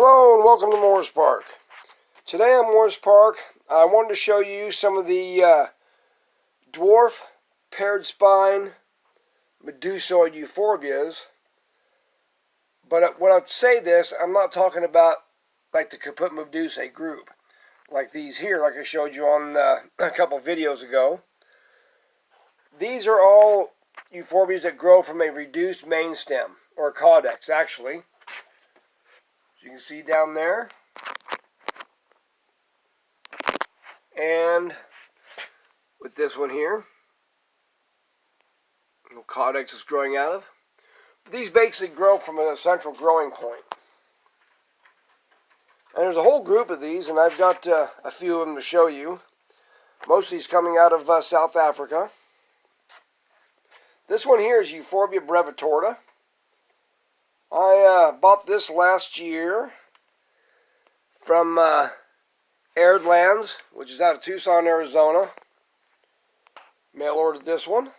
Hello and welcome to Morris Park. Today on Morris Park, I wanted to show you some of the dwarf paired spine Medusoid Euphorbias. But when I say this, I'm not talking about like the Caput Medusae group, like these here, like I showed you on a couple videos ago. These are all Euphorbias that grow from a reduced main stem, or caudex actually. As you can see down there. And with this one here, little caudex is growing out of. But these basically grow from a central growing point. And there's a whole group of these, and I've got a few of them to show you. Most of these coming out of South Africa. This one here is Euphorbia brevitorta. I bought this last year from Arid Lands, which is out of Tucson, Arizona. Mail ordered this one.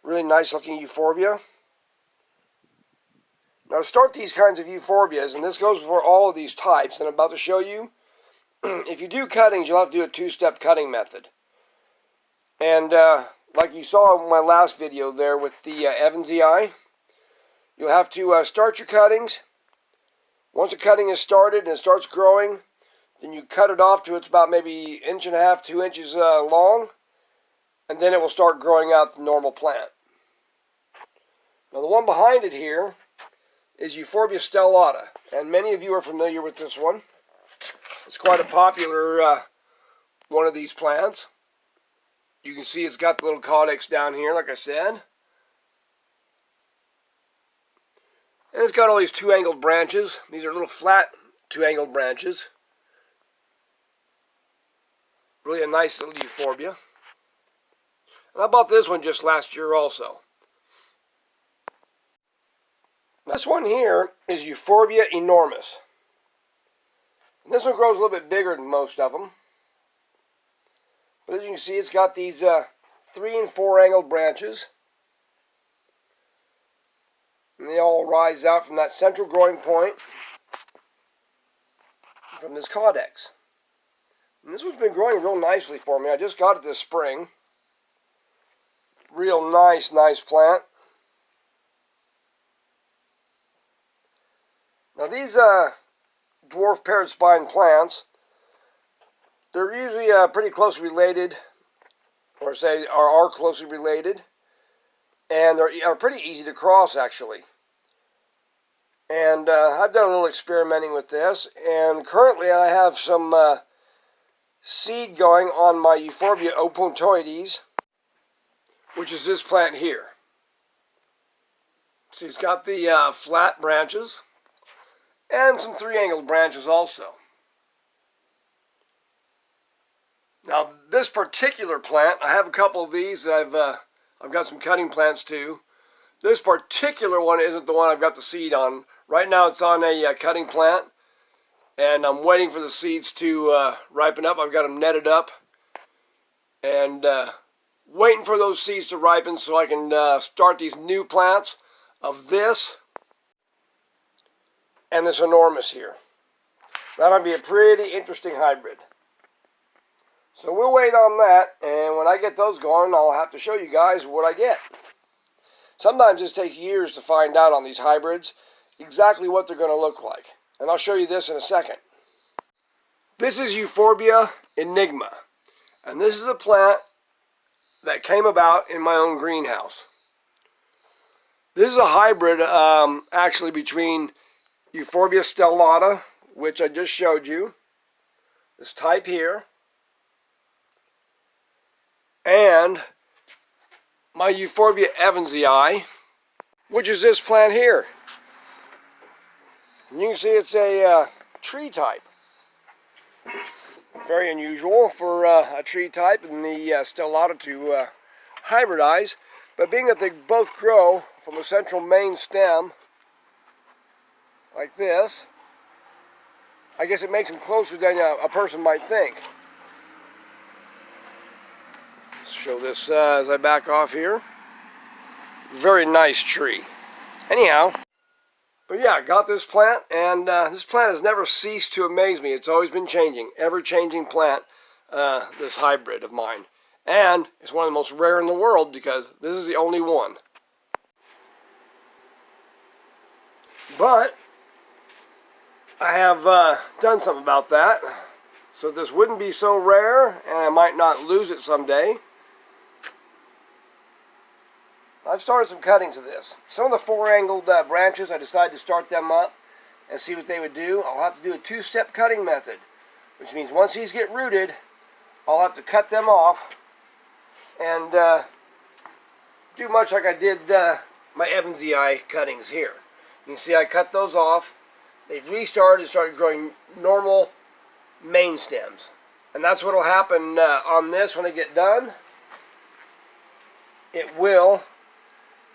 Really nice looking Euphorbia. Now to start these kinds of Euphorbias, and this goes for all of these types that I'm about to show you, if you do cuttings, you'll have to do a two-step cutting method. And like you saw in my last video there with the Evansii, you'll have to start your cuttings. Once a cutting is started and it starts growing, then you cut it off to it's about maybe 1.5 to 2 inches long, and then it will start growing out the normal plant. Now the one behind it here is Euphorbia stellata, and many of you are familiar with this one. It's quite a popular one of these plants. You can see it's got the little caudex down here, like I said. And it's got all these two-angled branches. These are little flat two-angled branches. Really a nice little Euphorbia. And I bought this one just last year also. This one here is Euphorbia enormis. And this one grows a little bit bigger than most of them. But as you can see, it's got these 3 and 4 angled branches. And they all rise out from that central growing point from this caudex. And this one's been growing real nicely for me. I just got it this spring. Real nice plant. Now these dwarf paired spine plants, they're usually pretty closely related, or say are closely related, and they're pretty easy to cross actually. And I've done a little experimenting with this, and currently I have some seed going on my Euphorbia opontoides, which is this plant here. See, it's got the flat branches and some 3-angled branches also. Now this particular plant, I have a couple of these. I've got some cutting plants too. This particular one isn't the one I've got the seed on. Right now it's on a cutting plant, and I'm waiting for the seeds to ripen up. I've got them netted up, and waiting for those seeds to ripen so I can start these new plants of this and this enormous here. That might be a pretty interesting hybrid. So we'll wait on that, and when I get those going, I'll have to show you guys what I get. Sometimes it takes years to find out on these hybrids exactly what they're going to look like. And I'll show you this in a second. This is Euphorbia enigma. And this is a plant that came about in my own greenhouse. This is a hybrid actually between Euphorbia stellata, which I just showed you, this type here, and my Euphorbia Evansii, which is this plant here. And you can see it's a tree type. Very unusual for a tree type in the stellata to hybridize, but being that they both grow from a central main stem like this, I guess it makes them closer than a person might think. Show this as I back off here. Very nice tree. Anyhow, But yeah, I got this plant, and this plant has never ceased to amaze me. It's always been changing, ever-changing plant, this hybrid of mine. And it's one of the most rare in the world because this is the only one. But I have done something about that, so this wouldn't be so rare, and I might not lose it someday. I've started some cuttings of this. Some of the four-angled branches, I decided to start them up and see what they would do. I'll have to do a two-step cutting method, which means once these get rooted, I'll have to cut them off and do much like I did my Evansii cuttings here. You can see I cut those off. They've restarted and started growing normal main stems. And that's what will happen on this when I get done. It will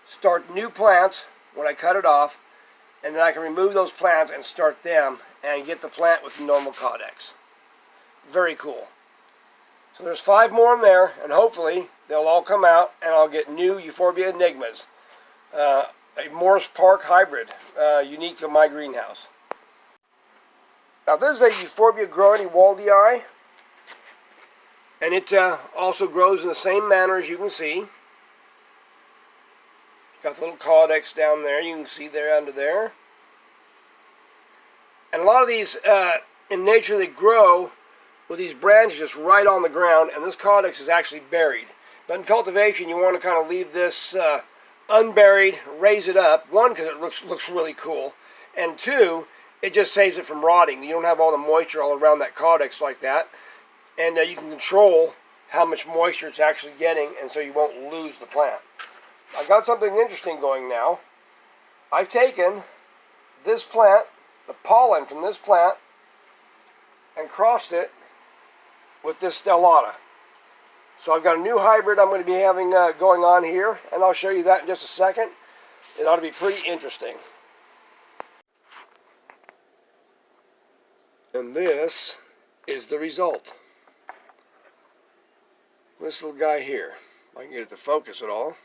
start new plants when I cut it off, and then I can remove those plants and start them and get the plant with the normal caudex. Very cool. So there's 5 more in there, and hopefully they'll all come out and I'll get new Euphorbia enigmas. A Morris Park hybrid, unique to my greenhouse. Now this is a Euphorbia growing waldii, and it also grows in the same manner as you can see. Got the little caudex down there, you can see there under there. And a lot of these, in nature, they grow with these branches just right on the ground, and this caudex is actually buried. But in cultivation, you want to kind of leave this unburied, raise it up. 1, because it looks really cool, and 2, it just saves it from rotting. You don't have all the moisture all around that caudex like that, and you can control how much moisture it's actually getting, and so you won't lose the plant. I've got something interesting going now. I've taken this plant, the pollen from this plant, and crossed it with this stellata. So I've got a new hybrid I'm going to be having going on here, and I'll show you that in just a second. It ought to be pretty interesting. And this is the result. This little guy here. If I can get it to focus at all.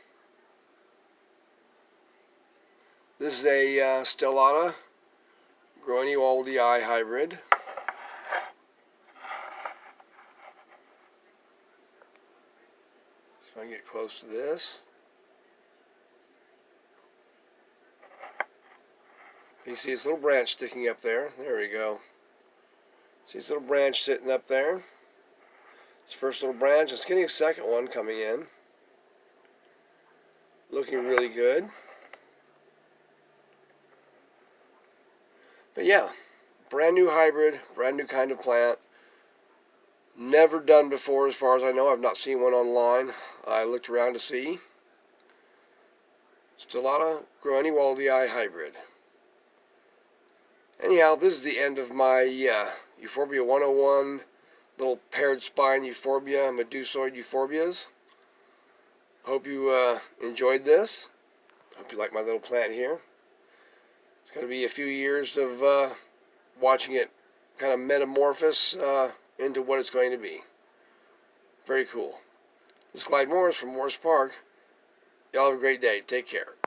This is a stellata growing waldii hybrid. So I can get close to this. You see this little branch sticking up there. There we go. See this little branch sitting up there. This first little branch. It's getting a second one coming in. Looking really good. But yeah, brand new hybrid, brand new kind of plant. Never done before as far as I know. I've not seen one online. I looked around to see. Stellata growing waldii hybrid. Anyhow, this is the end of my Euphorbia 101 little paired spine Euphorbia, Medusoid Euphorbias. Hope you enjoyed this. Hope you like my little plant here. It's going to be a few years of watching it kind of metamorphose into what it's going to be. Very cool. This is Clyde Morris from Morris Park. Y'all have a great day. Take care.